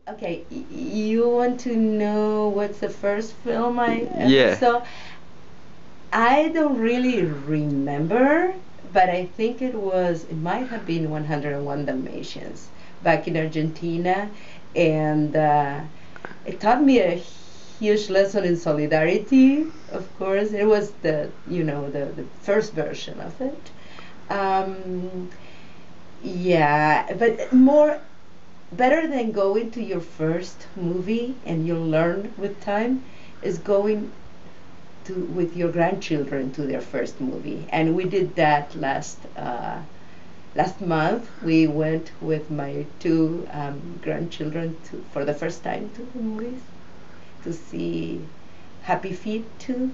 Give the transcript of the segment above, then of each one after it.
Okay, you want to know what's the first film I ever Yeah. saw? I don't really remember, but I think it might have been 101 Dalmatians back in Argentina, and it taught me a huge lesson in solidarity. Of course, it was the first version of it. Um, yeah, but more better than going to your first movie and you'll learn with time is going to with your grandchildren to their first movie, and we did that last month. We went with my two grandchildren for the first time to the movies to see Happy Feet 2.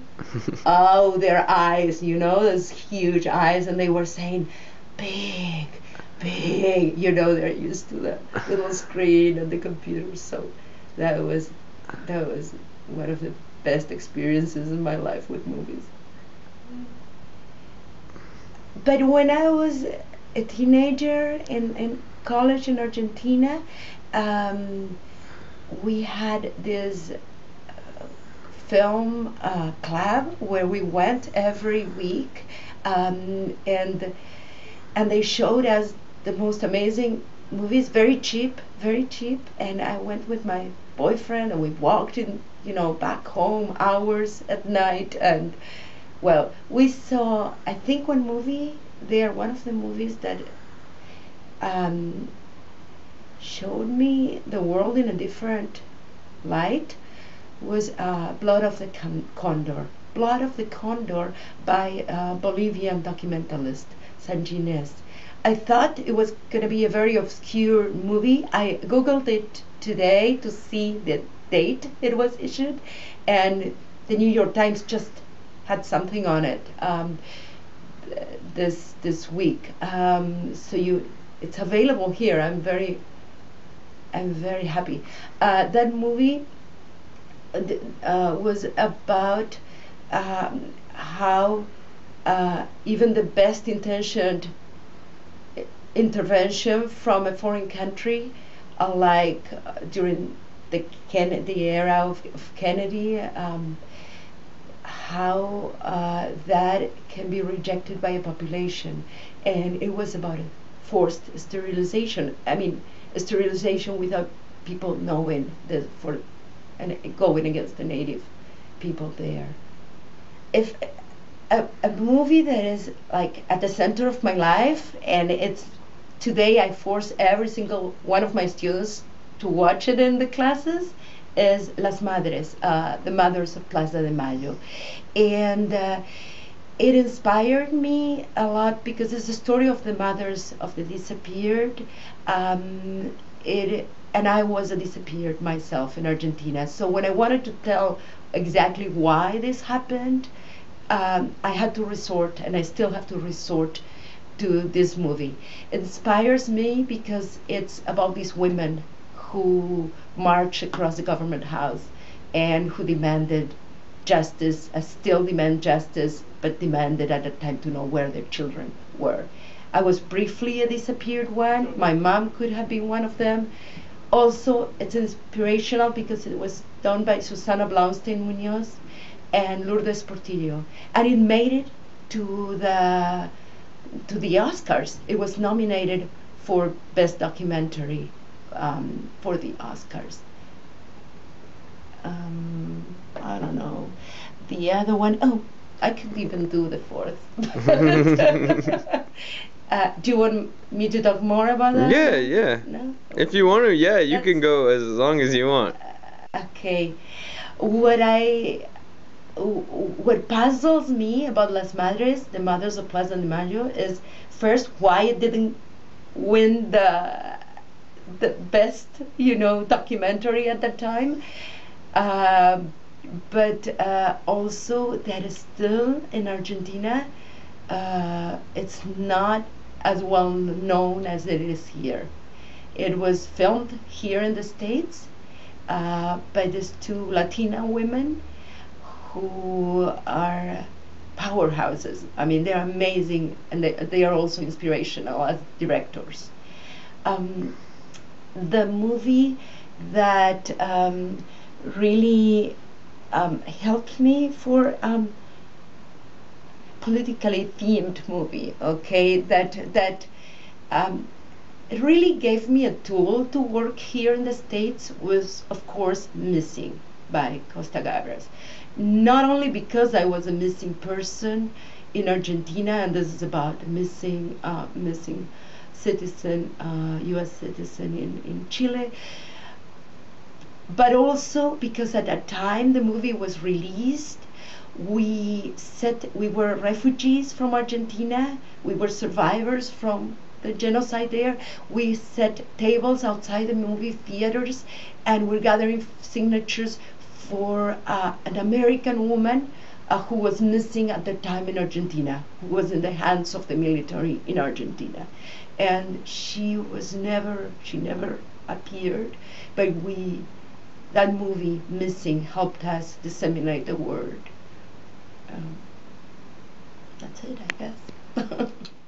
Oh, their eyes, those huge eyes, and they were saying, big, big. They're used to the little screen and the computer, so that was that was one of the best experiences in my life with movies. But when I was a teenager in college in Argentina, um, we had this film club where we went every week, and they showed us the most amazing movies, very cheap. And I went with my boyfriend, and we walked in, back home hours at night, and well, we saw, I think, one movie there. One of the movies that um, showed me the world in a different light was Blood of the Condor. Blood of the Condor by Bolivian documentalist Sanginés. I thought it was going to be a very obscure movie. I googled it today to see the date it was issued, and the New York Times just had something on it this week. It's available here. I'm very happy. That movie was about how even the best intentioned intervention from a foreign country, during the era of Kennedy, how that can be rejected by a population. And it was about a forced sterilization. I mean, a sterilization without people knowing and going against the native people there. If a movie that is like at the center of my life, and it's today I force every single one of my students to watch it in the classes, is Las Madres, the mothers of Plaza de Mayo. And it inspired me a lot because it's the story of the mothers of the disappeared. And I was a disappeared myself in Argentina. So when I wanted to tell exactly why this happened, I had to resort, and I still have to resort to this movie. It inspires me because it's about these women who marched across the government house and who demanded justice, still demand justice, but demanded at the time to know where their children were. I was briefly a disappeared one. My mom could have been one of them. Also, it's inspirational because it was done by Susana Blaustein Munoz and Lourdes Portillo, and it made it to the Oscars. It was nominated for Best Documentary for the Oscars. I don't know. The other one, oh, I could even do the fourth. Do you want me to talk more about that? Yeah, yeah. No? If you want to, yeah, you That's can go as long as you want. okay. What I what puzzles me about Las Madres, the mothers of Plaza de Mayo, is first why it didn't win the best, documentary at the time. Uh, but also that is still in Argentina. It's not as well known as it is here. It was filmed here in the States by these two Latina women who are powerhouses. I mean, they're amazing, and they are also inspirational as directors. Um, the movie that really helped me for politically themed movie. Okay, that um, it really gave me a tool to work here in the States was, of course, Missing by Costa Gavras. Not only because I was a missing person in Argentina, and this is about a missing citizen, U.S. citizen in Chile, but also because at that time the movie was released, we were refugees from Argentina, we were survivors from the genocide there. We set tables outside the movie theaters, and we're gathering signatures for an American woman who was missing at the time in Argentina, who was in the hands of the military in Argentina, and she never appeared, but we that movie Missing helped us disseminate the word. Um, that's it, I guess.